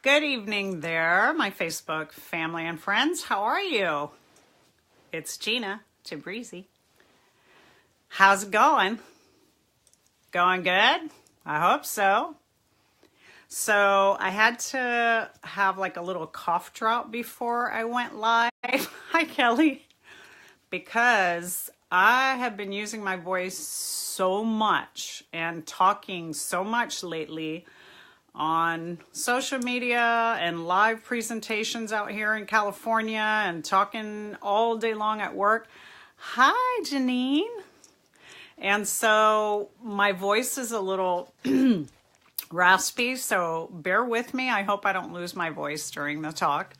Good evening there, my Facebook family and friends. How are you? It's Gina Tabrizy. How's it going? Going good? I hope so. So I had to have like a little cough drop before I went live. Hi, Kelly. Because I have been using my voice so much and talking so much lately on social media and live presentations out here in California and talking all day long at work. Hi, Janine. And so my voice is a little raspy, so bear with me. I hope I don't lose my voice during the talk.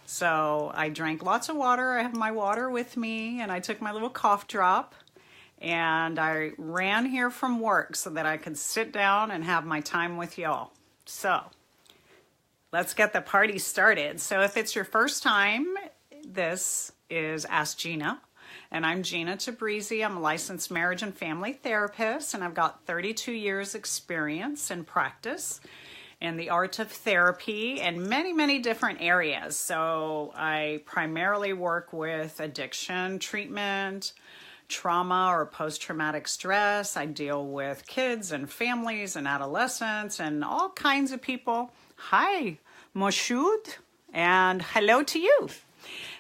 So I drank lots of water. I have my water with me, and I took my little cough drop. And I ran here from work so that I could sit down and have my time with y'all. So let's get the party started. So if it's your first time, this is Ask Gina. And I'm Gina Tabrizy. I'm a licensed marriage and family therapist, and I've got 32 years experience in practice in the art of therapy in many, many different areas. So I primarily work with addiction treatment, trauma or post-traumatic stress. I deal with kids and families and adolescents and all kinds of people. Hi, Moshood, and hello to you.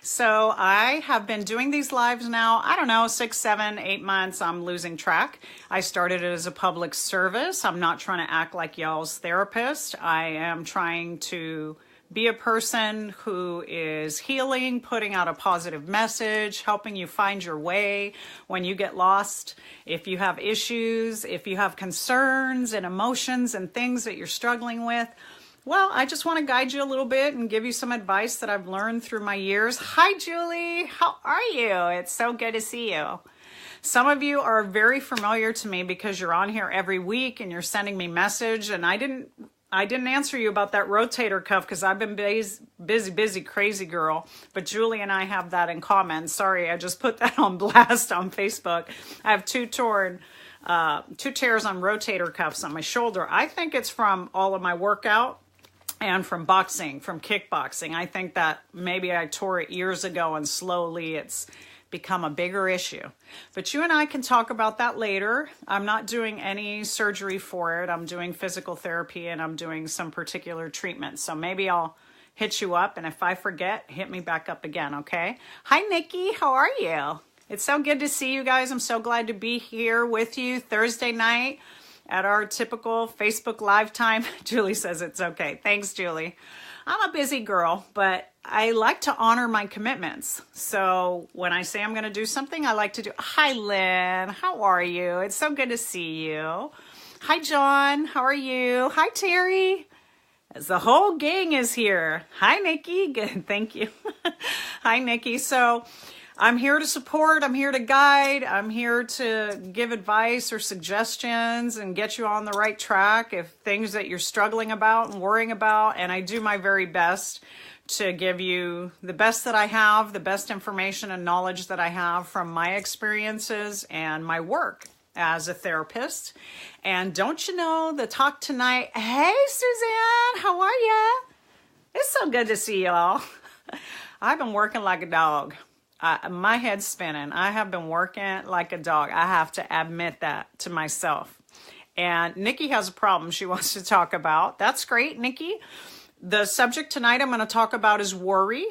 So I have been doing these lives now, I don't know, 6, 7, 8 months. I'm losing track. I started it as a public service. I'm not trying to act like y'all's therapist. I am trying to be a person who is healing, putting out a positive message, helping you find your way when you get lost. If you have issues, if you have concerns and emotions and things that you're struggling with, well, I just want to guide you a little bit and give you some advice that I've learned through my years. Hi, Julie. How are you? It's so good to see you. Some of you are very familiar to me because you're on here every week and you're sending me message. And I didn't answer you about that rotator cuff because I've been busy, crazy girl. But Julie and I have that in common. Sorry, I just put that on blast on Facebook. I have two tears on rotator cuffs on my shoulder. I think it's from all of my workout and from boxing, from kickboxing. I think that maybe I tore it years ago and slowly it's become a bigger issue. But you and I can talk about that later. I'm not doing any surgery for it. I'm doing physical therapy and I'm doing some particular treatment. So maybe I'll hit you up, and if I forget, hit me back up again, okay? Hi, Nikki. How are you? It's so good to see you guys. I'm so glad to be here with you Thursday night at our typical Facebook Live time. Julie says it's okay. Thanks, Julie. I'm a busy girl, but I like to honor my commitments. So when I say I'm going to do something, I like to do. Hi, Lynn. How are you? It's so good to see you. Hi, John. How are you? Hi, Terry. As the whole gang is here. Hi, Nikki. Good. Thank you. Hi, Nikki. So I'm here to support, I'm here to guide, I'm here to give advice or suggestions and get you on the right track if things that you're struggling about and worrying about. And I do my very best to give you the best that I have, the best information and knowledge that I have from my experiences and my work as a therapist. And don't you know, the talk tonight, hey, Suzanne, how are ya? It's so good to see y'all. I've been working like a dog. My head's spinning. I have been working like a dog. I have to admit that to myself. And Nikki has a problem she wants to talk about. That's great, Nikki. The subject tonight I'm going to talk about is worry.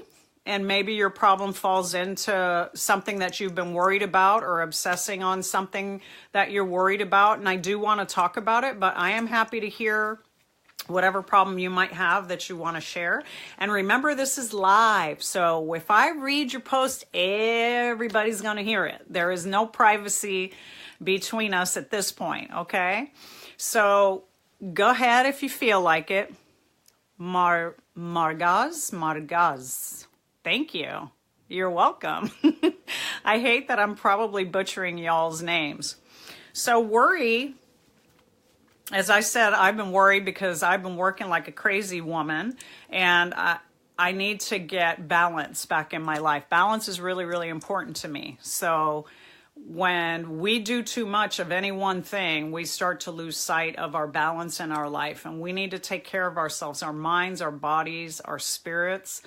And maybe your problem falls into something that you've been worried about or obsessing on something that you're worried about. And I do want to talk about it, but I am happy to hear whatever problem you might have that you want to share. And remember, this is live. So if I read your post, everybody's going to hear it. There is no privacy between us at this point, okay? So go ahead if you feel like it. Margaz. Thank you. You're welcome. I hate that I'm probably butchering y'all's names. So worry, as I said, I've been worried because I've been working like a crazy woman, and I need to get balance back in my life. Balance is really, really important to me. So when we do too much of any one thing, we start to lose sight of our balance in our life. And we need to take care of ourselves. Our minds, our bodies, our spirits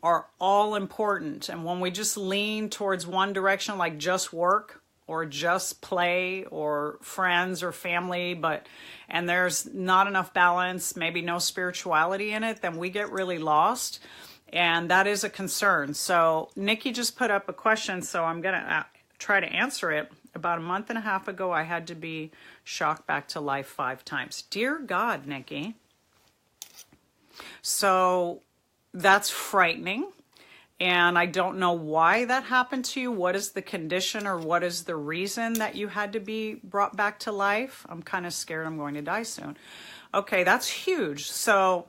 are all important. And when we just lean towards one direction, like just work or just play or friends or family, and there's not enough balance, maybe no spirituality in it, then we get really lost. And that is a concern. So Nikki just put up a question, so I'm going to try to answer it. About a month and a half ago, I had to be shocked back to life 5 times. Dear God, Nikki. So that's frightening. And I don't know why that happened to you. What is the condition or what is the reason that you had to be brought back to life? I'm kind of scared I'm going to die soon. Okay, that's huge. So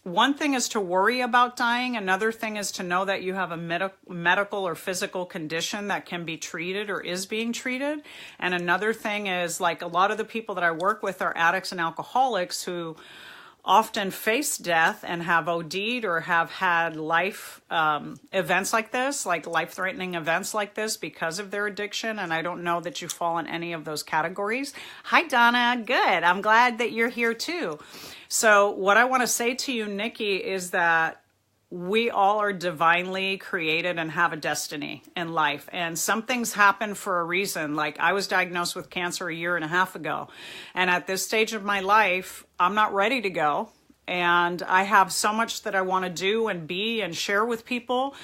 one thing is to worry about dying. Another thing is to know that you have a medical or physical condition that can be treated or is being treated. And another thing is, like, a lot of the people that I work with are addicts and alcoholics who often face death and have OD'd or have had life events like this, like life-threatening events like this because of their addiction. And I don't know that you fall in any of those categories. Hi, Donna. Good. I'm glad that you're here too. So what I want to say to you, Nikki, is that we all are divinely created and have a destiny in life. And some things happen for a reason. Like, I was diagnosed with cancer 1.5 years ago. And at this stage of my life, I'm not ready to go. And I have so much that I want to do and be and share with people.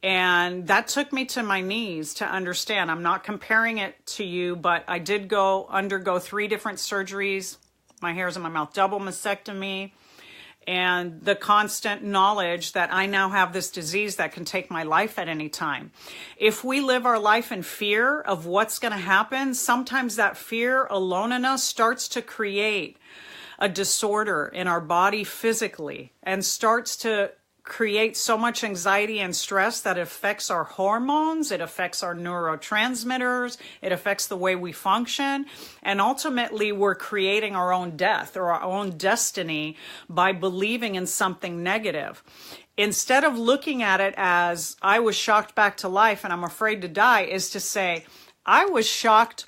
And that took me to my knees to understand. I'm not comparing it to you, but I did undergo 3 different surgeries. My hair's in my mouth, double mastectomy. And the constant knowledge that I now have this disease that can take my life at any time. If we live our life in fear of what's going to happen, sometimes that fear alone in us starts to create a disorder in our body physically and starts to create so much anxiety and stress that affects our hormones, it affects our neurotransmitters, it affects the way we function, and ultimately we're creating our own death or our own destiny by believing in something negative. Instead of looking at it as, I was shocked back to life and I'm afraid to die, is to say, I was shocked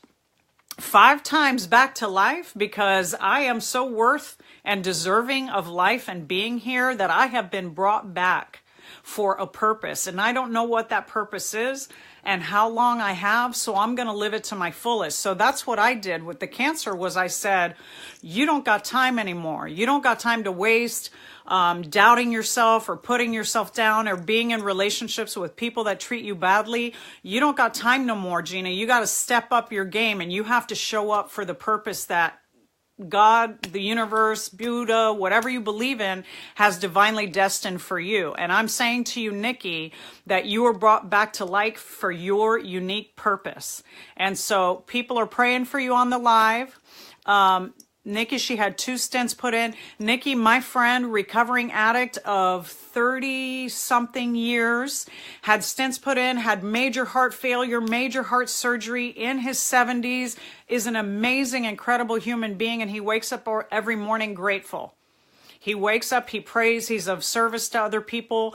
5 times back to life because I am so worth and deserving of life and being here that I have been brought back for a purpose. And I don't know what that purpose is and how long I have, so I'm going to live it to my fullest. So that's what I did with the cancer. Was I said, you don't got time anymore. You don't got time to waste doubting yourself or putting yourself down or being in relationships with people that treat you badly. You don't got time no more, Gina. You got to step up your game and you have to show up for the purpose that God, the universe, Buddha, whatever you believe in, has divinely destined for you. And I'm saying to you, Nikki, that you were brought back to life for your unique purpose. And so people are praying for you on the live. Nikki, she had 2 stents put in. Nikki, my friend, recovering addict of 30-something years, had stents put in, had major heart failure, major heart surgery in his 70s, is an amazing, incredible human being, and he wakes up every morning grateful. He wakes up, he prays, he's of service to other people.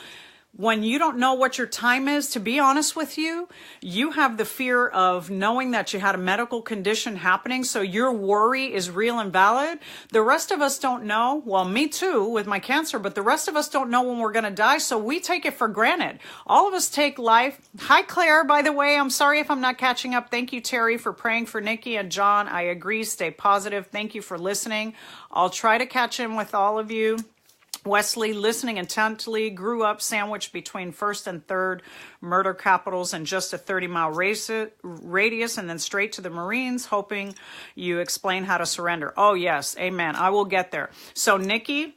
When you don't know what your time is, to be honest with you, you have the fear of knowing that you had a medical condition happening, so your worry is real and valid. The rest of us don't know. Well, me too with my cancer, but the rest of us don't know when we're going to die, so we take it for granted. All of us take life. Hi, Claire, by the way. I'm sorry if I'm not catching up. Thank you, Terry, for praying for Nikki and John. I agree. Stay positive. Thank you for listening. I'll try to catch in with all of you. Wesley, listening intently, grew up sandwiched between 1st and 3rd murder capitals in just a 30-mile radius and then straight to the Marines, hoping you explain how to surrender. Oh, yes. Amen. I will get there. So, Nikki,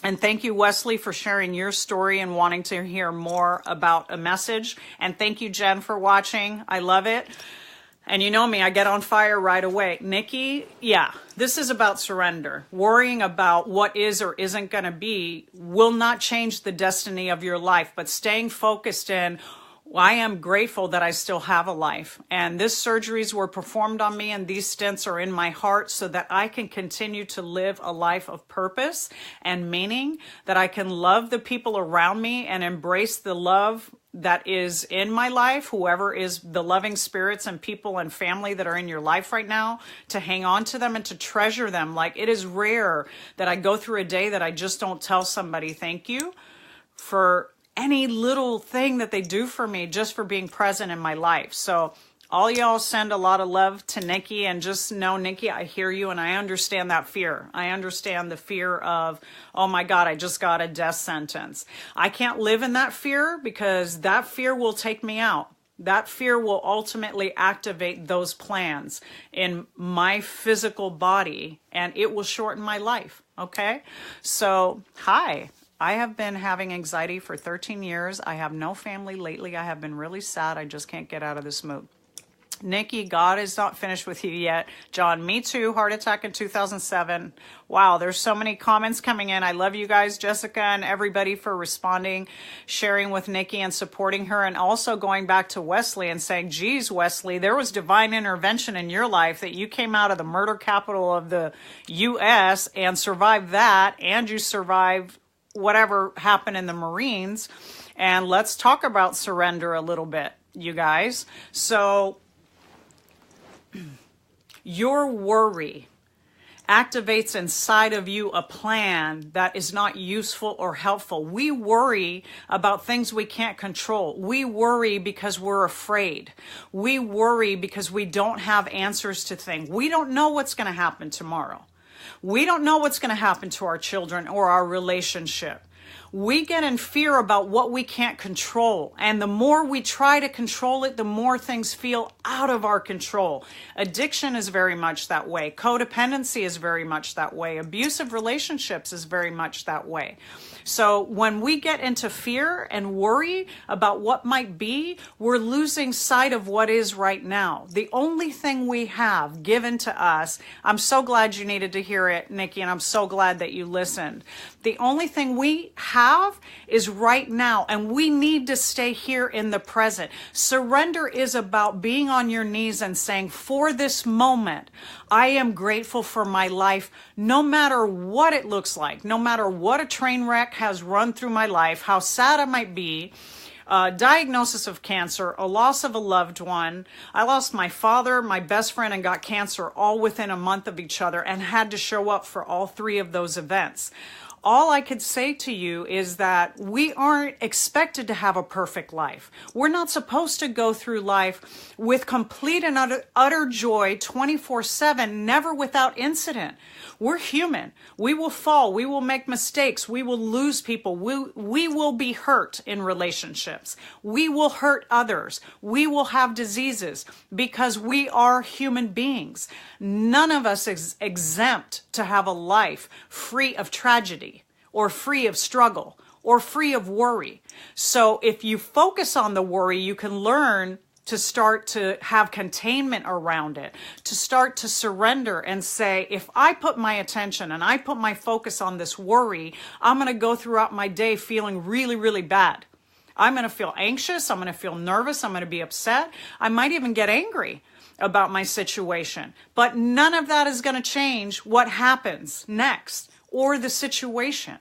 and thank you, Wesley, for sharing your story and wanting to hear more about a message. And thank you, Jen, for watching. I love it. And you know me, I get on fire right away. Nikki, yeah, this is about surrender. Worrying about what is or isn't going to be will not change the destiny of your life, but staying focused in, I am grateful that I still have a life. And these surgeries were performed on me and these stents are in my heart so that I can continue to live a life of purpose and meaning, that I can love the people around me and embrace the love that is in my life, whoever is the loving spirits and people and family that are in your life right now, to hang on to them and to treasure them. Like, it is rare that I go through a day that I just don't tell somebody thank you for any little thing that they do for me, just for being present in my life. So all y'all send a lot of love to Nikki, and just know, Nikki, I hear you and I understand that fear. I understand the fear of, oh my God, I just got a death sentence. I can't live in that fear, because that fear will take me out. That fear will ultimately activate those plans in my physical body, and it will shorten my life. Okay? So, hi. I have been having anxiety for 13 years. I have no family lately. I have been really sad. I just can't get out of this mood. Nikki, God is not finished with you yet. John, me too. Heart attack in 2007. Wow, there's so many comments coming in. I love you guys, Jessica and everybody, for responding, sharing with Nikki and supporting her, and also going back to Wesley and saying, geez, Wesley, there was divine intervention in your life, that you came out of the murder capital of the U.S. and survived that, and you survived whatever happened in the Marines. And let's talk about surrender a little bit, you guys. So your worry activates inside of you a plan that is not useful or helpful. We worry about things we can't control. We worry because we're afraid. We worry because we don't have answers to things. We don't know what's going to happen tomorrow. We don't know what's going to happen to our children or our relationship. We get in fear about what we can't control. And the more we try to control it, the more things feel out of our control. Addiction is very much that way. Codependency is very much that way. Abusive relationships is very much that way. So when we get into fear and worry about what might be, we're losing sight of what is right now. The only thing we have given to us, I'm so glad you needed to hear it, Nikki, and I'm so glad that you listened. The only thing we have is right now, and we need to stay here in the present. Surrender is about being on your knees and saying, for this moment, I am grateful for my life, no matter what it looks like, no matter what a train wreck has run through my life, how sad I might be, diagnosis of cancer, a loss of a loved one. I lost my father, my best friend, and got cancer all within a month of each other, and had to show up for all three of those events. All I could say to you is that we aren't expected to have a perfect life. We're not supposed to go through life with complete and utter joy 24/7, never without incident. We're human. We will fall. We will make mistakes. We will lose people. We will be hurt in relationships. We will hurt others. We will have diseases, because we are human beings. None of us is exempt to have a life free of tragedy, or free of struggle, or free of worry. So if you focus on the worry, you can learn to start to have containment around it, to start to surrender and say, if I put my attention and I put my focus on this worry, I'm going to go throughout my day feeling really, really bad. I'm going to feel anxious. I'm going to feel nervous. I'm going to be upset. I might even get angry about my situation. But none of that is going to change what happens next or the situation.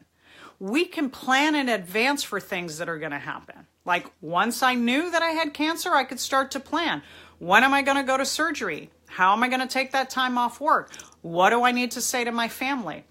We can plan in advance for things that are going to happen. Like, once I knew that I had cancer, I could start to plan. When am I going to go to surgery? How am I going to take that time off work? What do I need to say to my family?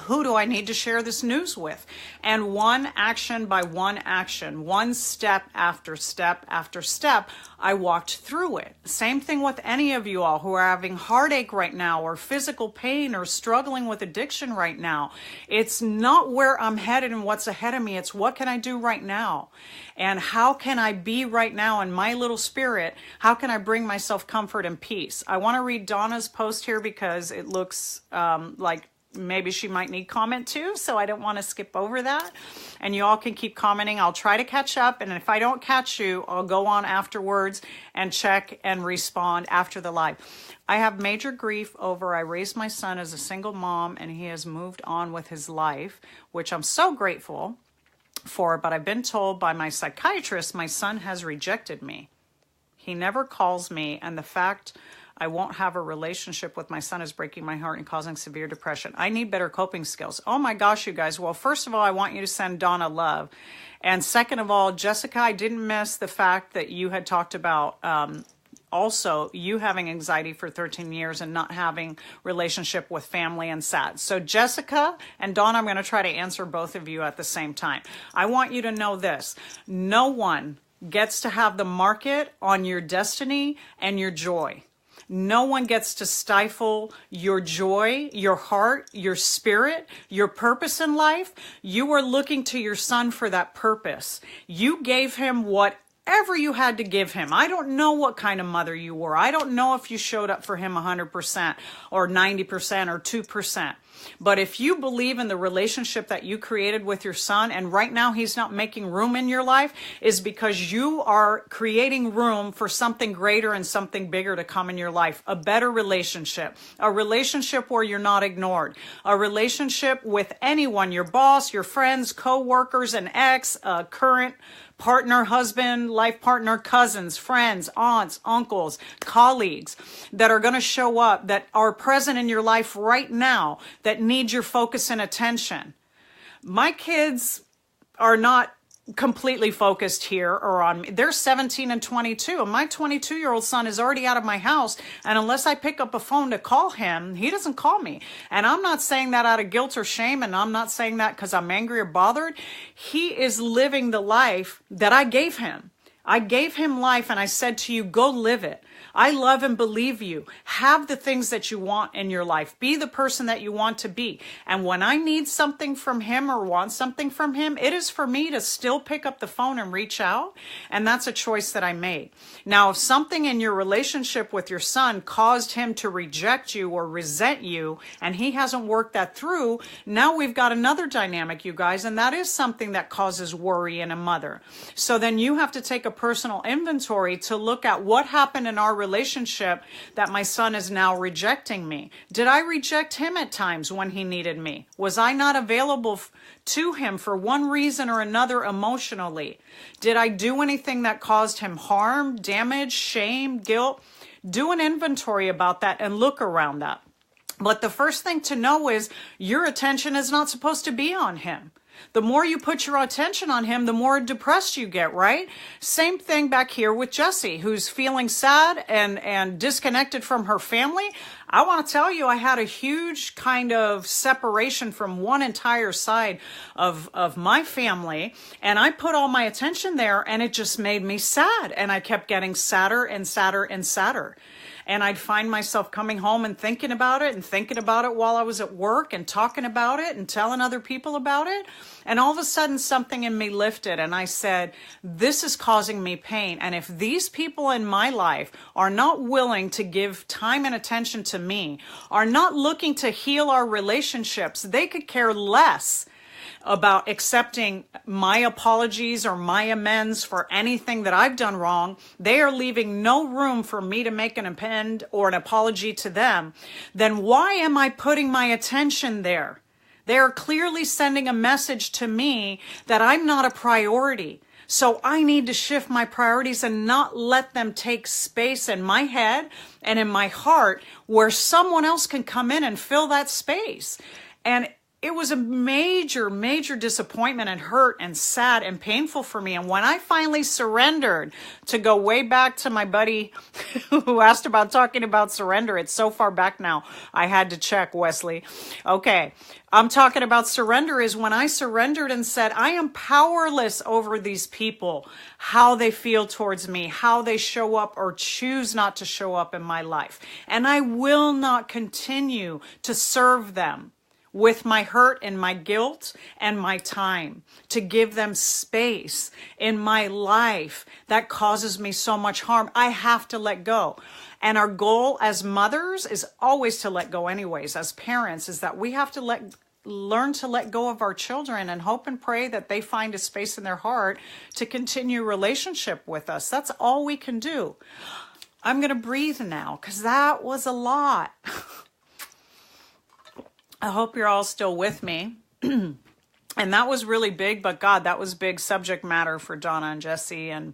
Who do I need to share this news with? And one action by one action, one step after step after step, I walked through it. Same thing with any of you all who are having heartache right now, or physical pain, or struggling with addiction right now. It's not where I'm headed and what's ahead of me. It's what can I do right now? And how can I be right now in my little spirit? How can I bring myself comfort and peace? I want to read Donna's post here because it looks like maybe she might need comment too, so I don't want to skip over that. And you all can keep commenting. I'll try to catch up, and if I don't catch you, I'll go on afterwards and check and respond after the live. I have major grief over I raised my son as a single mom, and he has moved on with his life, which I'm so grateful for, but I've been told by my psychiatrist my son has rejected me. He never calls me, and the fact I won't have a relationship with my son is breaking my heart and causing severe depression. I need better coping skills. Oh my gosh, you guys. Well, first of all, I want you to send Donna love. And second of all, Jessica, I didn't miss the fact that you had talked about also you having anxiety for 13 years and not having relationship with family and sad. So Jessica and Dawn, I'm going to try to answer both of you at the same time. I want you to know this. No one gets to have the market on your destiny and your joy. No one gets to stifle your joy, your heart, your spirit, your purpose in life. You are looking to your son for that purpose. You gave him whatever you had to give him. I don't know what kind of mother you were. I don't know if you showed up for him 100% or 90% or 2%. But if you believe in the relationship that you created with your son, and right now he's not making room in your life, is because you are creating room for something greater and something bigger to come in your life. A better relationship, a relationship where you're not ignored, a relationship with anyone, your boss, your friends, co-workers, an ex, a current partner, husband, life partner, cousins, friends, aunts, uncles, colleagues that are going to show up, that are present in your life right now, that need your focus and attention. My kids are not completely focused here or on me. They're 17 and 22, and my 22-year-old son is already out of my house, and unless I pick up a phone to call him, he doesn't call me. And I'm not saying that out of guilt or shame, and I'm not saying that because I'm angry or bothered. He is living the life that I gave him. I gave him life, and I said to you, go live it. I love and believe you. Have the things that you want in your life. Be the person that you want to be. And when I need something from him or want something from him, it is for me to still pick up the phone and reach out. And that's a choice that I made. Now, if something in your relationship with your son caused him to reject you or resent you, and he hasn't worked that through, now we've got another dynamic, you guys, and that is something that causes worry in a mother. So then you have to take a personal inventory to look at what happened in our relationship that my son is now rejecting me. Did I reject him at times when he needed me? Was I not available to him for one reason or another emotionally? Did I do anything that caused him harm, damage, shame, guilt? Do an inventory about that and look around that. But the first thing to know is your attention is not supposed to be on him. The more you put your attention on him, the more depressed you get, right? Same thing back here with Jessie, who's feeling sad and disconnected from her family. I want to tell you, I had a huge kind of separation from one entire side of my family, and I put all my attention there, and it just made me sad, and I kept getting sadder and sadder and sadder. And I'd find myself coming home and thinking about it while I was at work and talking about it and telling other people about it. And all of a sudden something in me lifted and I said, this is causing me pain. And if these people in my life are not willing to give time and attention to me, are not looking to heal our relationships, they could care less about accepting my apologies or my amends for anything that I've done wrong. They are leaving no room for me to make an amend or an apology to them. Then why am I putting my attention there? They are clearly sending a message to me that I'm not a priority. So I need to shift my priorities and not let them take space in my head and in my heart where someone else can come in and fill that space. And it was a major, major disappointment and hurt and sad and painful for me. And when I finally surrendered, to go way back to my buddy who asked about talking about surrender, it's so far back now, I had to check, Wesley. Okay, I'm talking about surrender is when I surrendered and said, I am powerless over these people, how they feel towards me, how they show up or choose not to show up in my life. And I will not continue to serve them with my hurt and my guilt and my time, to give them space in my life that causes me so much harm. I have to let go. And our goal as mothers is always to let go anyways. As parents is that we have to learn to let go of our children and hope and pray that they find a space in their heart to continue relationship with us. That's all we can do. I'm going to breathe now because that was a lot. I hope you're all still with me. And that was really big, but God, that was big subject matter for Donna and Jessie. And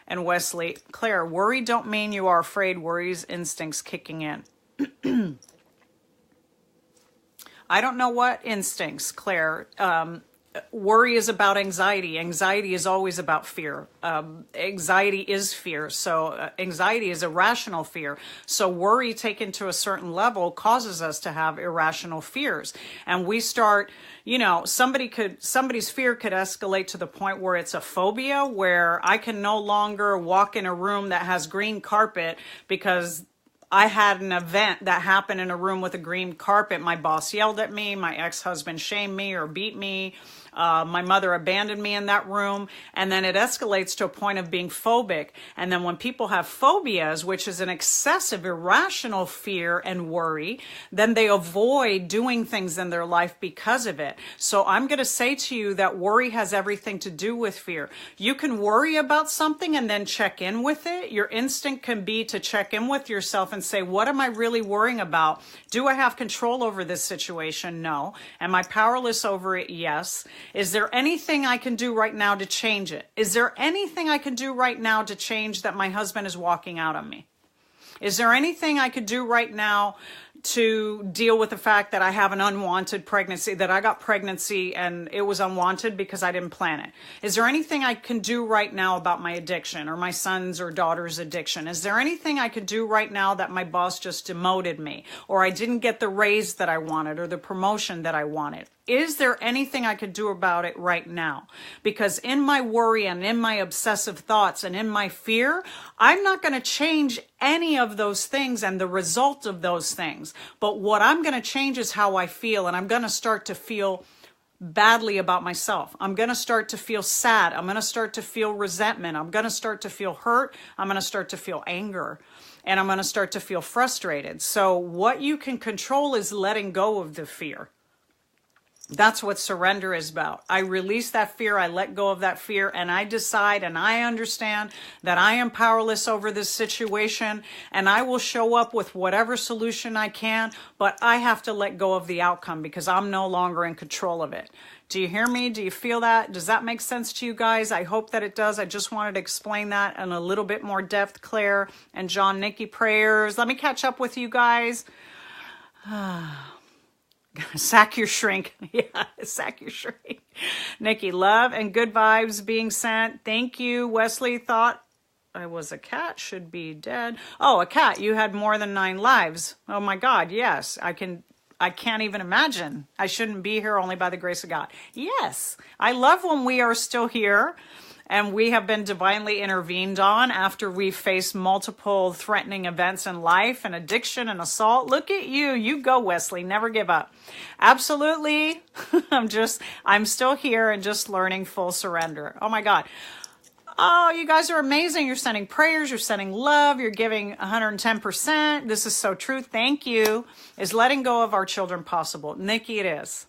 And Wesley, Claire, worry don't mean you are afraid. Worry's instincts kicking in. I don't know what instincts, Claire. Worry is about anxiety. Anxiety is always about fear. Anxiety is fear. So anxiety is irrational fear. So worry taken to a certain level causes us to have irrational fears. And we start, you know, somebody's fear could escalate to the point where it's a phobia, where I can no longer walk in a room that has green carpet because I had an event that happened in a room with a green carpet. My boss yelled at me. My ex-husband shamed me or beat me. My mother abandoned me in that room. And then it escalates to a point of being phobic. And then when people have phobias, which is an excessive, irrational fear and worry, then they avoid doing things in their life because of it. So I'm going to say to you that worry has everything to do with fear. You can worry about something and then check in with it. Your instinct can be to check in with yourself and say, what am I really worrying about? Do I have control over this situation? No. Am I powerless over it? Yes. Is there anything I can do right now to change it? Is there anything I can do right now to change that my husband is walking out on me? Is there anything I could do right now to deal with the fact that I have an unwanted pregnancy, that I got pregnancy and it was unwanted because I didn't plan it? Is there anything I can do right now about my addiction or my son's or daughter's addiction? Is there anything I could do right now that my boss just demoted me, or I didn't get the raise that I wanted or the promotion that I wanted? Is there anything I could do about it right now? Because in my worry and in my obsessive thoughts and in my fear, I'm not going to change any of those things and the result of those things. But what I'm going to change is how I feel, and I'm going to start to feel badly about myself. I'm going to start to feel sad. I'm going to start to feel resentment. I'm going to start to feel hurt. I'm going to start to feel anger. And I'm going to start to feel frustrated. So what you can control is letting go of the fear. That's what surrender is about. I release that fear, I let go of that fear, and I decide and I understand that I am powerless over this situation, and I will show up with whatever solution I can, but I have to let go of the outcome because I'm no longer in control of it. Do you hear me? Do you feel that? Does that make sense to you guys? I hope that it does. I just wanted to explain that in a little bit more depth. Claire and John, Nikki, prayers. Let me catch up with you guys. Sack your shrink. Yeah, sack your shrink. Nikki, love and good vibes being sent. Thank you. Wesley thought I was a cat, should be dead. Oh, a cat. You had more than 9 lives. Oh my God. Yes. I can't even imagine. I shouldn't be here only by the grace of God. Yes. I love when we are still here and we have been divinely intervened on after we've faced multiple threatening events in life and addiction and assault. Look at you. You go, Wesley. Never give up. Absolutely. I'm still here and just learning full surrender. Oh my God. Oh, you guys are amazing. You're sending prayers. You're sending love. You're giving 110%. This is so true. Thank you. Is letting go of our children possible? Nikki, it is.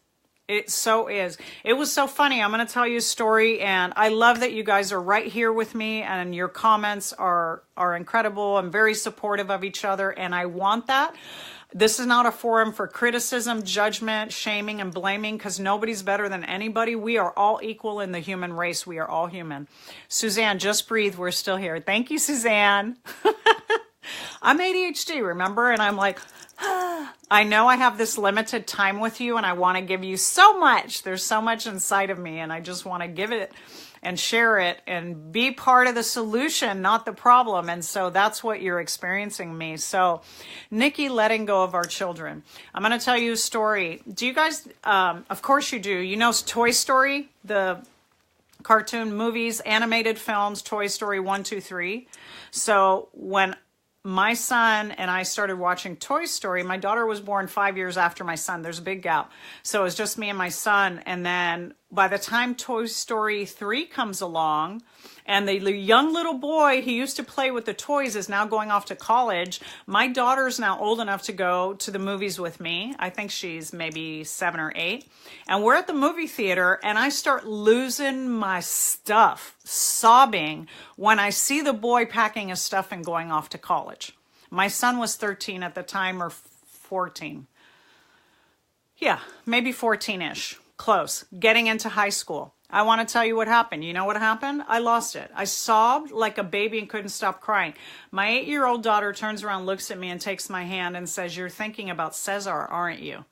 It so is. It was so funny. I'm going to tell you a story, and I love that you guys are right here with me, and your comments are incredible and very supportive of each other, and I want that. This is not a forum for criticism, judgment, shaming, and blaming, because nobody's better than anybody. We are all equal in the human race. We are all human. Suzanne, just breathe. We're still here. Thank you, Suzanne. I'm ADHD, remember? And I'm like, I know I have this limited time with you and I want to give you so much. There's so much inside of me and I just want to give it and share it and be part of the solution, not the problem. And so that's what you're experiencing me. So Nikki, letting go of our children. I'm going to tell you a story. Do you guys, of course you do. You know Toy Story, the cartoon movies, animated films, Toy Story 1, 2, 3. So when my son and I started watching Toy Story, my daughter was born 5 years after my son. There's a big gap. So it was just me and my son. And then by the time Toy Story 3 comes along, and the young little boy who used to play with the toys is now going off to college, my daughter's now old enough to go to the movies with me. I think she's maybe 7 or 8. And we're at the movie theater, and I start losing my stuff, sobbing when I see the boy packing his stuff and going off to college. My son was 13 at the time, or 14. Yeah, maybe 14-ish. Close. Getting into high school. I want to tell you what happened. You know what happened? I lost it. I sobbed like a baby and couldn't stop crying. My 8-year-old daughter turns around, looks at me, and takes my hand and says, "You're thinking about Cesar, aren't you?"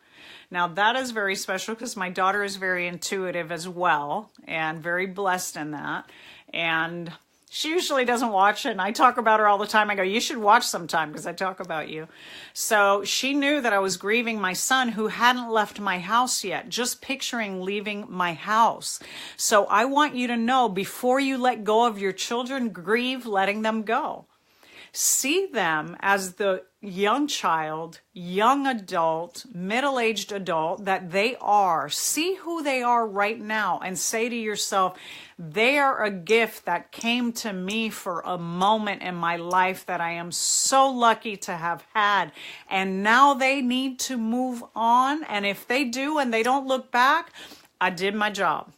Now, that is very special because my daughter is very intuitive as well and very blessed in that. And she usually doesn't watch it, and I talk about her all the time. I go, "You should watch sometime," because I talk about you. So she knew that I was grieving my son who hadn't left my house yet, just picturing leaving my house. So I want you to know, before you let go of your children, grieve letting them go. See them as the young child, young adult, middle-aged adult that they are. See who they are right now and say to yourself, they are a gift that came to me for a moment in my life that I am so lucky to have had. And now they need to move on. And if they do and they don't look back, I did my job.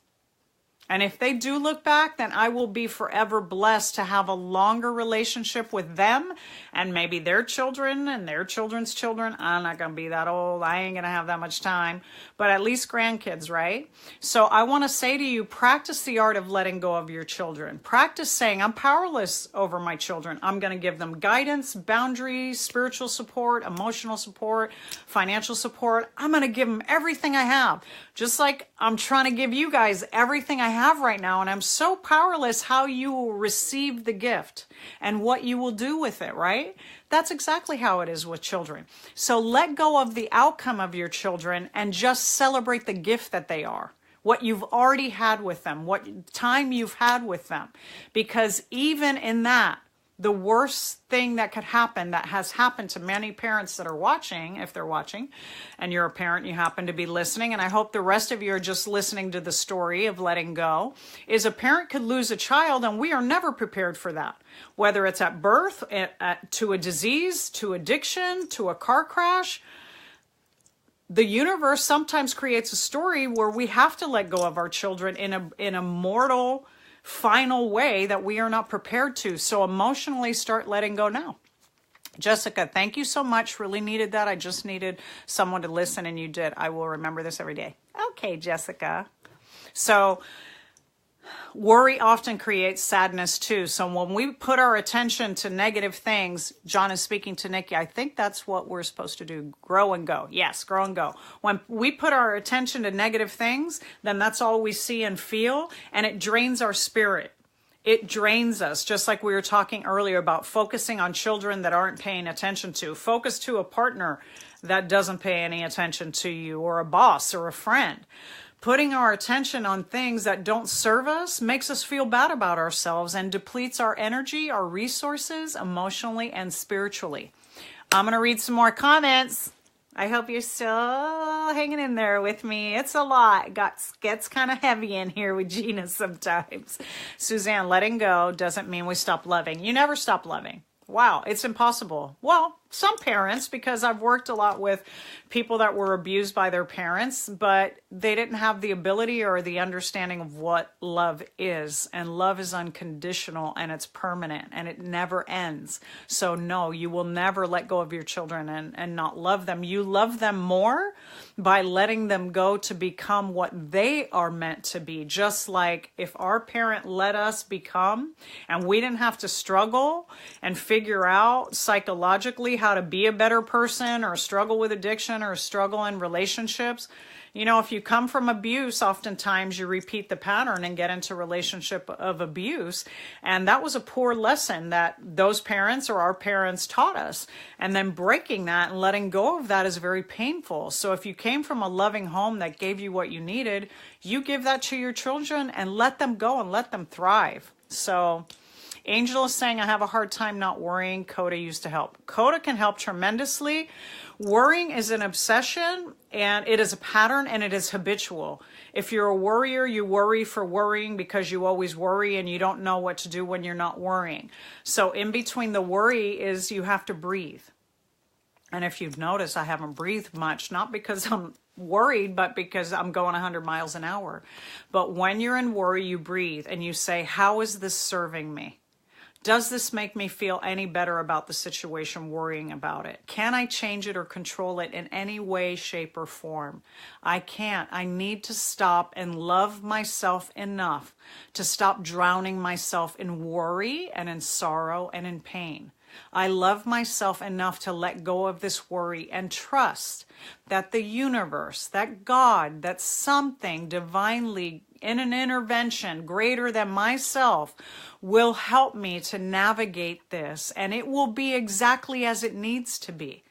And if they do look back, then I will be forever blessed to have a longer relationship with them and maybe their children and their children's children. I'm not going to be that old. I ain't going to have that much time, but at least grandkids, right? So I want to say to you, practice the art of letting go of your children. Practice saying, I'm powerless over my children. I'm going to give them guidance, boundaries, spiritual support, emotional support, financial support. I'm going to give them everything I have. Just like I'm trying to give you guys everything I have right now, and I'm so powerless how you will receive the gift and what you will do with it, right? That's exactly how it is with children. So let go of the outcome of your children and just celebrate the gift that they are, what you've already had with them, what time you've had with them. Because even in that, the worst thing that could happen, that has happened to many parents that are watching, if they're watching, and you're a parent, you happen to be listening, and I hope the rest of you are just listening to the story of letting go, is a parent could lose a child, and we are never prepared for that. Whether it's at birth, to a disease, to addiction, to a car crash, the universe sometimes creates a story where we have to let go of our children in a mortal, final way that we are not prepared to. So emotionally start letting go now. Jessica, thank you so much. Really needed that. I just needed someone to listen, and you did. I will remember this every day. Okay, Jessica. So worry often creates sadness too. So when we put our attention to negative things, John is speaking to Nikki, I think that's what we're supposed to do. Grow and go. Yes, grow and go. When we put our attention to negative things, then that's all we see and feel, and it drains our spirit. It drains us, just like we were talking earlier about focusing on children that aren't paying attention to. Focus to a partner that doesn't pay any attention to you, or a boss or a friend. Putting our attention on things that don't serve us makes us feel bad about ourselves and depletes our energy, our resources, emotionally and spiritually. I'm going to read some more comments. I hope you're still hanging in there with me. It's a lot. Gets kind of heavy in here with Gina sometimes. Suzanne, letting go doesn't mean we stop loving. You never stop loving. Wow, it's impossible. Well, some parents, because I've worked a lot with people that were abused by their parents, but they didn't have the ability or the understanding of what love is. And love is unconditional, and it's permanent, and it never ends. So no, you will never let go of your children and not love them. You love them more by letting them go to become what they are meant to be. Just like if our parent let us become, and we didn't have to struggle and figure out psychologically how to be a better person, or struggle with addiction, or struggle in relationships. You know, if you come from abuse, oftentimes you repeat the pattern and get into a relationship of abuse. And that was a poor lesson that those parents or our parents taught us. And then breaking that and letting go of that is very painful. So if you came from a loving home that gave you what you needed, you give that to your children and let them go and let them thrive. So Angel is saying, I have a hard time not worrying. Coda used to help. Coda can help tremendously. Worrying is an obsession, and it is a pattern, and it is habitual. If you're a worrier, you worry for worrying because you always worry and you don't know what to do when you're not worrying. So in between the worry is you have to breathe. And if you've noticed, I haven't breathed much, not because I'm worried, but because I'm going 100 miles an hour. But when you're in worry, you breathe and you say, how is this serving me? Does this make me feel any better about the situation, worrying about it? Can I change it or control it in any way, shape, or form? I can't. I need to stop and love myself enough to stop drowning myself in worry and in sorrow and in pain. I love myself enough to let go of this worry and trust that the universe, that God, that something divinely in an intervention greater than myself will help me to navigate this, and it will be exactly as it needs to be.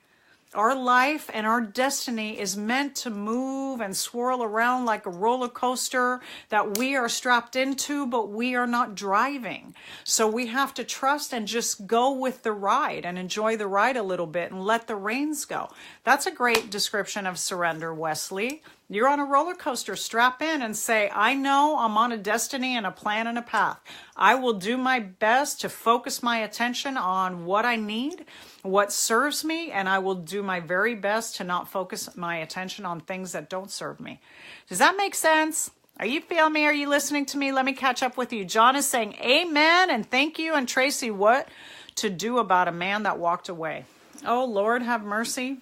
Our life and our destiny is meant to move and swirl around like a roller coaster that we are strapped into, but we are not driving. So we have to trust and just go with the ride and enjoy the ride a little bit and let the reins go. That's a great description of surrender, Wesley. You're on a roller coaster, strap in and say, I know I'm on a destiny and a plan and a path. I will do my best to focus my attention on what I need, what serves me, and I will do my very best to not focus my attention on things that don't serve me. Does that make sense? Are you feeling me? Are you listening to me? Let me catch up with you. John is saying amen and thank you. And Tracy, what to do about a man that walked away? Oh, Lord, have mercy.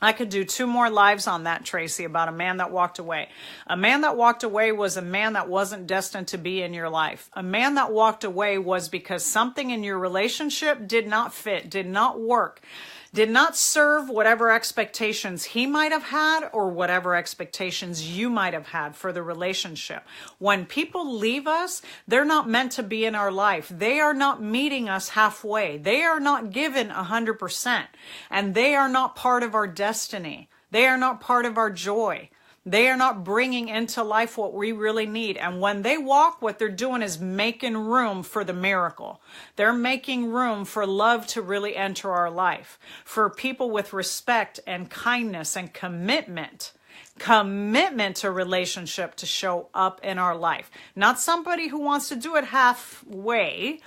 I could do 2 more lives on that, Tracy, about a man that walked away. A man that walked away was a man that wasn't destined to be in your life. A man that walked away was because something in your relationship did not fit, did not work, did not serve whatever expectations he might have had or whatever expectations you might have had for the relationship. When people leave us, they're not meant to be in our life. They are not meeting us halfway. They are not given 100%, and they are not part of our destiny. They are not part of our joy. They are not bringing into life what we really need. And when they walk, what they're doing is making room for the miracle. They're making room for love to really enter our life, for people with respect and kindness and commitment to relationship to show up in our life. Not somebody who wants to do it halfway.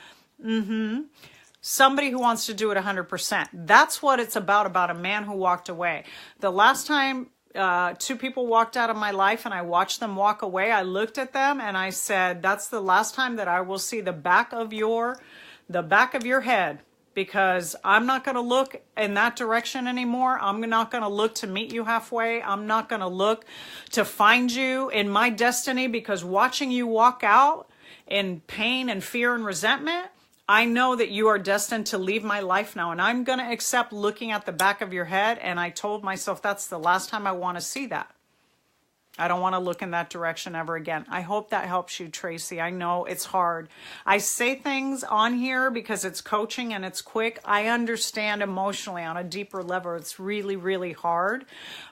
Somebody who wants to do it 100%. That's what it's about a man who walked away. The last time 2 people walked out of my life and I watched them walk away, I looked at them and I said, that's the last time that I will see the back of your head, because I'm not going to look in that direction anymore. I'm not going to look to meet you halfway. I'm not going to look to find you in my destiny, because watching you walk out in pain and fear and resentment, I know that you are destined to leave my life now, and I'm going to accept looking at the back of your head. And I told myself that's the last time I want to see that. I don't want to look in that direction ever again. I hope that helps you, Tracy. I know it's hard. I say things on here because it's coaching and it's quick. I understand emotionally on a deeper level. It's really, really hard.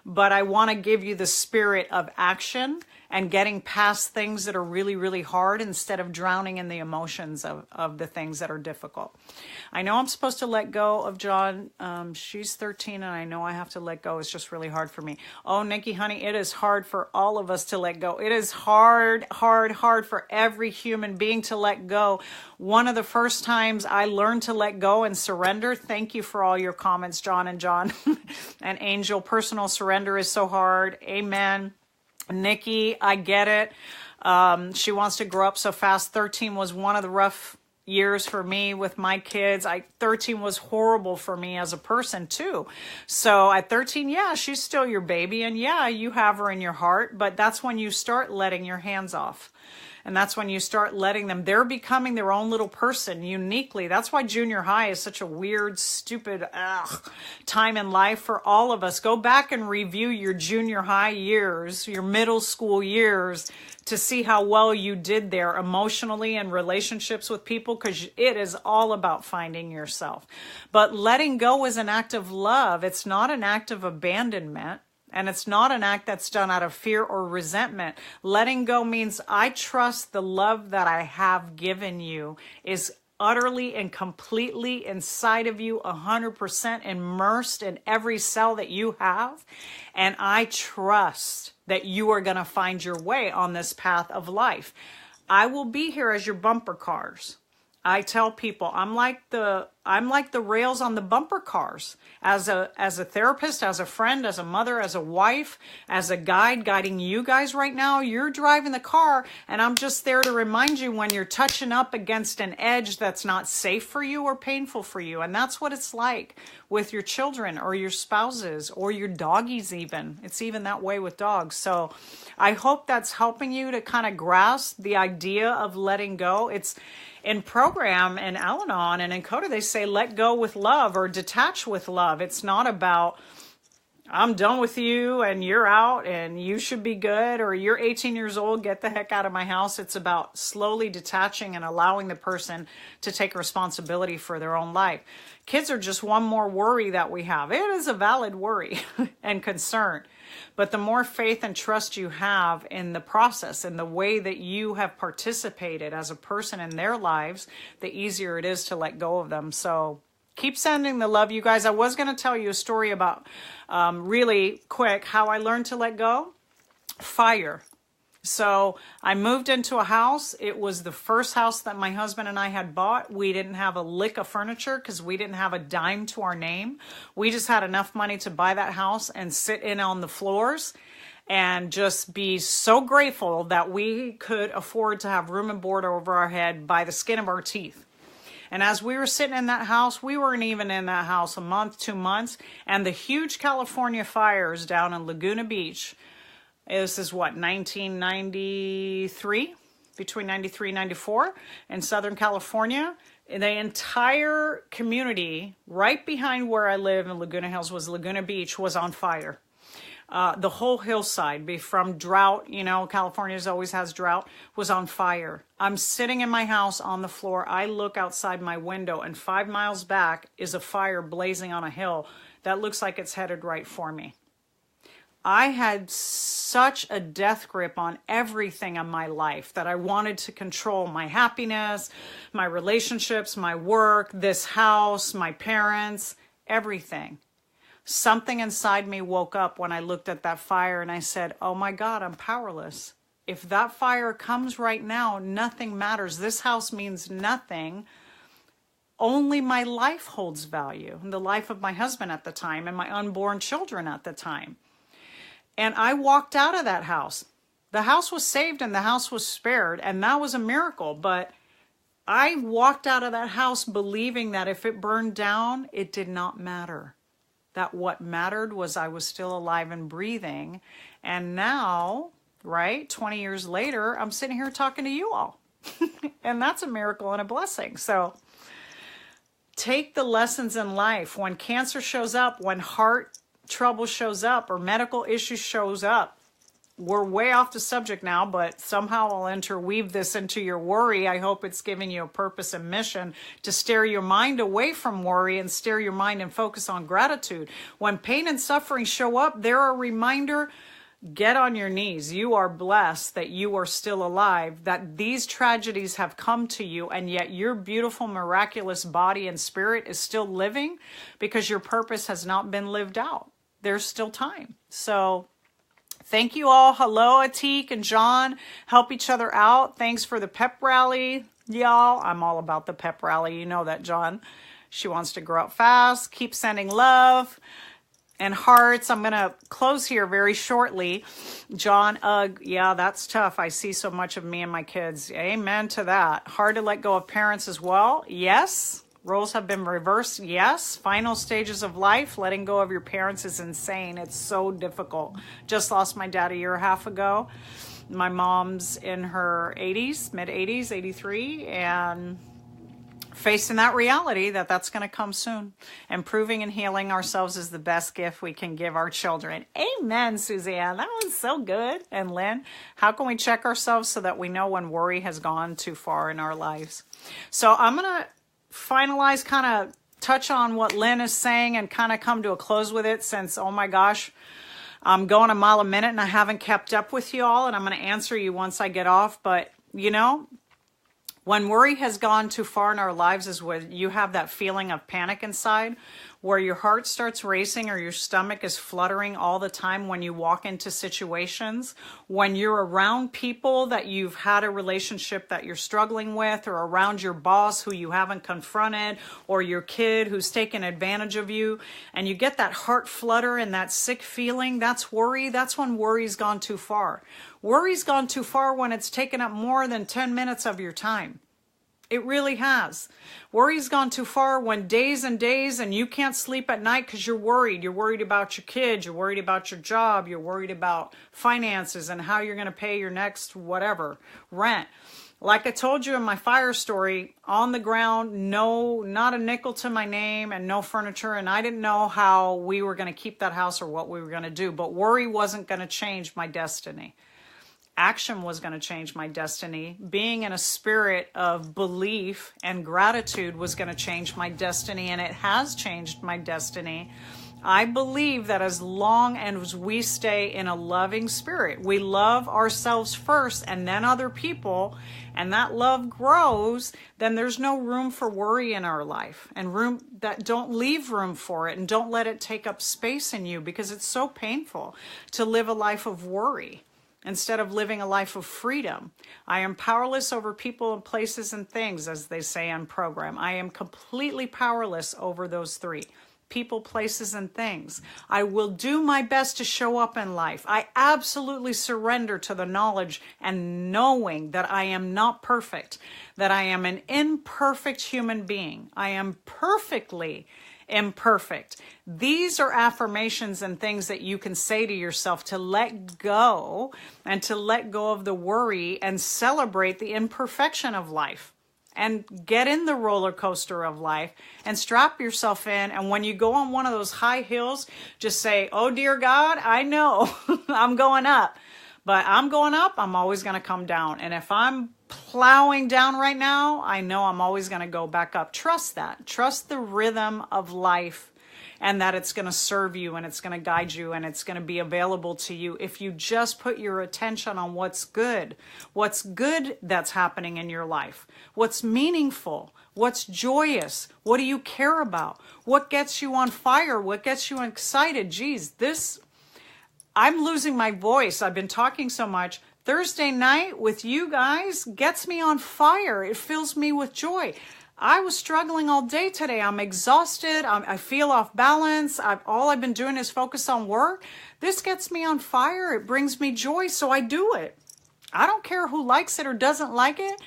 But I want to give you the spirit of action and getting past things that are really, really hard instead of drowning in the emotions of the things that are difficult. I know I'm supposed to let go of John. She's 13 and I know I have to let go. It's just really hard for me. Oh, Nikki, honey, it is hard for all of us to let go. It is hard for every human being to let go. One of the first times I learned to let go and surrender. Thank you for all your comments, John and John. And Angel, personal surrender is so hard. Amen. Nikki, I get it. She wants to grow up so fast. 13 was one of the rough years for me with my kids. 13 was horrible for me as a person too. So at 13, yeah, she's still your baby, and yeah, you have her in your heart, but that's when you start letting your hands off. And that's when you start letting them, they're becoming their own little person uniquely. That's why junior high is such a weird, stupid time in life for all of us. Go back and review your junior high years, your middle school years, to see how well you did there emotionally and relationships with people, because it is all about finding yourself. But letting go is an act of love. It's not an act of abandonment. And it's not an act that's done out of fear or resentment. Letting go means I trust the love that I have given you is utterly and completely inside of you, 100% immersed in every cell that you have. And I trust that you are going to find your way on this path of life. I will be here as your bumper cars. I tell people I'm like the I'm like the rails on the bumper cars. As a therapist, as a friend, as a mother, as a wife, as a guide guiding you guys right now, you're driving the car, and I'm just there to remind you when you're touching up against an edge that's not safe for you or painful for you. And that's what it's like with your children or your spouses or your doggies even. It's even that way with dogs. So I hope that's helping you to kind of grasp the idea of letting go. It's in program and Al-Anon and in Coda, they say let go with love or detach with love. It's not about I'm done with you and you're out and you should be good, or you're 18 years old, get the heck out of my house. It's about slowly detaching and allowing the person to take responsibility for their own life. Kids are just one more worry that we have. It is a valid worry and concern. But the more faith and trust you have in the process and the way that you have participated as a person in their lives, the easier it is to let go of them. So keep sending the love, you guys. I was going to tell you a story about, really quick, how I learned to let go. Fire. So I moved into a house. It was the first house that my husband and I had bought. We didn't have a lick of furniture because we didn't have a dime to our name. We just had enough money to buy that house and sit in on the floors and just be so grateful that we could afford to have room and board over our head by the skin of our teeth. And as we were sitting in that house, we weren't even in that house a month, 2 months, and the huge California fires down in Laguna Beach. This is what, 1993, between 93 and 94 in Southern California. The entire community right behind where I live in Laguna Hills was Laguna Beach was on fire. The whole hillside, from drought, you know, California always has drought, was on fire. I'm sitting in my house on the floor. I look outside my window and 5 miles back is a fire blazing on a hill that looks like it's headed right for me. I had such a death grip on everything in my life that I wanted to control my happiness, my relationships, my work, this house, my parents, everything. Something inside me woke up when I looked at that fire and I said, oh my God, I'm powerless. If that fire comes right now, nothing matters. This house means nothing. Only my life holds value, and the life of my husband at the time and my unborn children at the time. And I walked out of that house. The house was saved and the house was spared, and that was a miracle. But I walked out of that house believing that if it burned down, it did not matter. That what mattered was I was still alive and breathing. And now, right, 20 years later, I'm sitting here talking to you all. And that's a miracle and a blessing. So take the lessons in life. When cancer shows up, when heart trouble shows up or medical issues shows up, we're way off the subject now, but somehow I'll interweave this into your worry. I hope it's giving you a purpose and mission to steer your mind away from worry and steer your mind and focus on gratitude. When pain and suffering show up, they're a reminder. Get on your knees. You are blessed that you are still alive, that these tragedies have come to you, and yet your beautiful, miraculous body and spirit is still living because your purpose has not been lived out. There's still time. So thank you all. Hello, Atik and John. Help each other out. Thanks for the pep rally, y'all. I'm all about the pep rally. You know that, John. She wants to grow up fast. Keep sending love and hearts. I'm going to close here very shortly. John, yeah, that's tough. I see so much of me and my kids. Amen to that. Hard to let go of parents as well. Yes. Roles have been reversed. Yes. Final stages of life. Letting go of your parents is insane. It's so difficult. Just lost my dad a year and a half ago. My mom's in her 80s, mid 80s, 83, and facing that reality that that's going to come soon. Improving and healing ourselves is the best gift we can give our children. Amen, Suzanne. That was so good. And Lynn, how can we check ourselves so that we know when worry has gone too far in our lives? So I'm going to finalize, kind of touch on what Lynn is saying and kind of come to a close with it, since, oh my gosh, I'm going a mile a minute and I haven't kept up with you all, and I'm going to answer you once I get off. But, you know, when worry has gone too far in our lives is when you have that feeling of panic inside, where your heart starts racing or your stomach is fluttering all the time when you walk into situations, when you're around people that you've had a relationship that you're struggling with, or around your boss who you haven't confronted, or your kid who's taken advantage of you, and you get that heart flutter and that sick feeling, that's worry. That's when worry's gone too far. Worry's gone too far when it's taken up more than 10 minutes of your time. It really has. Worry's gone too far when days and days and you can't sleep at night because you're worried. You're worried about your kids. You're worried about your job. You're worried about finances and how you're going to pay your next whatever, rent. Like I told you in my fire story, on the ground, no, not a nickel to my name and no furniture. And I didn't know how we were going to keep that house or what we were going to do. But worry wasn't going to change my destiny. Action was going to change my destiny. Being in a spirit of belief and gratitude was going to change my destiny, and it has changed my destiny. I believe that as long as we stay in a loving spirit, we love ourselves first and then other people, and that love grows, then there's no room for worry in our life, and don't leave room for it, and don't let it take up space in you, because it's so painful to live a life of worry instead of living a life of freedom. I am powerless over people and places and things, as they say on program. I am completely powerless over those three: people, places, and things. I will do my best to show up in life. I absolutely surrender to the knowledge and knowing that I am not perfect, that I am an imperfect human being. I am perfectly imperfect. These are affirmations and things that you can say to yourself to let go, and to let go of the worry and celebrate the imperfection of life, and get in the roller coaster of life and strap yourself in. And when you go on one of those high hills, just say, oh dear God, I know I'm going up, but I'm going up, I'm always going to come down. And if I'm plowing down right now, I know I'm always going to go back up. Trust that. Trust the rhythm of life, and that it's going to serve you, and it's going to guide you, and it's going to be available to you if you just put your attention on what's good that's happening in your life, what's meaningful, what's joyous, what do you care about, what gets you on fire, what gets you excited. Geez, I'm losing my voice. I've been talking so much. Thursday night with you guys gets me on fire. It fills me with joy. I was struggling all day today. I'm exhausted. I feel off balance. All I've been doing is focus on work. This gets me on fire. It brings me joy, so I do it. I don't care who likes it or doesn't like it.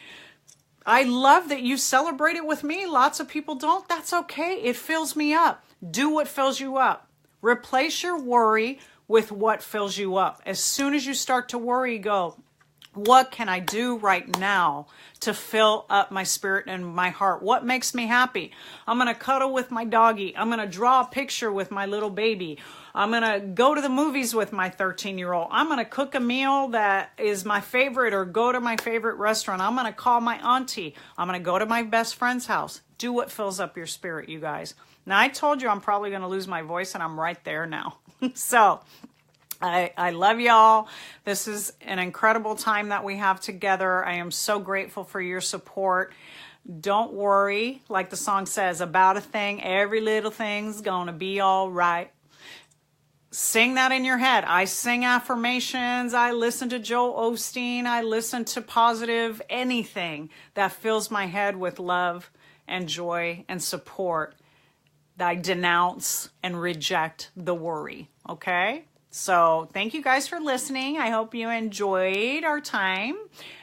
I love that you celebrate it with me. Lots of people don't. That's okay. It fills me up. Do what fills you up. Replace your worry with what fills you up. As soon as you start to worry, go, what can I do right now to fill up my spirit and my heart? What makes me happy? I'm going to cuddle with my doggy. I'm going to draw a picture with my little baby. I'm going to go to the movies with my 13-year-old. I'm going to cook a meal that is my favorite, or go to my favorite restaurant. I'm going to call my auntie. I'm going to go to my best friend's house. Do what fills up your spirit, you guys. Now, I told you I'm probably going to lose my voice, and I'm right there now. So I love y'all. This is an incredible time that we have together. I am so grateful for your support. Don't worry, like the song says, about a thing. Every little thing's gonna be all right. Sing that in your head. I sing affirmations. I listen to Joel Osteen. I listen to positive anything that fills my head with love and joy and support. I denounce and reject the worry, okay? So thank you guys for listening. I hope you enjoyed our time.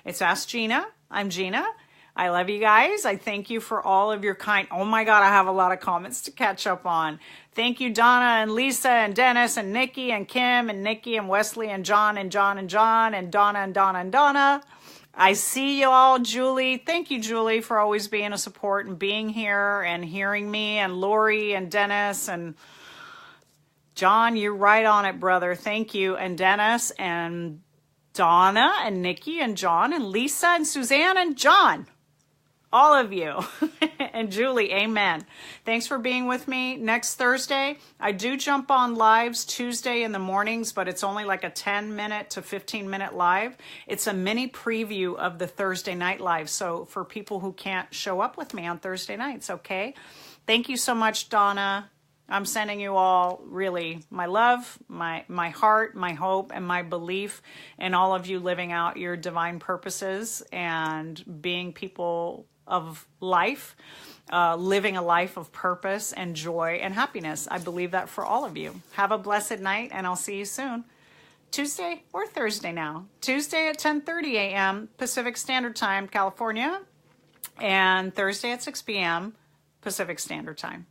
It's Ask Gina. I'm Gina. I love you guys. I thank you for all of your kind. Oh my God, I have a lot of comments to catch up on. Thank you, Donna and Lisa and Dennis and Nikki and Kim and Nikki and Wesley and John and John and John and Donna and Donna and Donna. I see you all, Julie. Thank you, Julie, for always being a support and being here and hearing me, and Lori and Dennis and John. You're right on it, brother. Thank you. And Dennis and Donna and Nikki and John and Lisa and Suzanne and John. All of you. And Julie, amen. Thanks for being with me. Next Thursday, I do jump on lives Tuesday in the mornings, but it's only like a 10-minute to 15-minute live. It's a mini preview of the Thursday night live. So for people who can't show up with me on Thursday nights, okay? Thank you so much, Donna. I'm sending you all really my love, my heart, my hope, and my belief in all of you living out your divine purposes and being people of life, living a life of purpose and joy and happiness. I believe that for all of you. Have a blessed night, and I'll see you soon. Tuesday or Thursday now. Tuesday at 10:30 a.m. Pacific Standard Time, California, and Thursday at 6 p.m. Pacific Standard Time.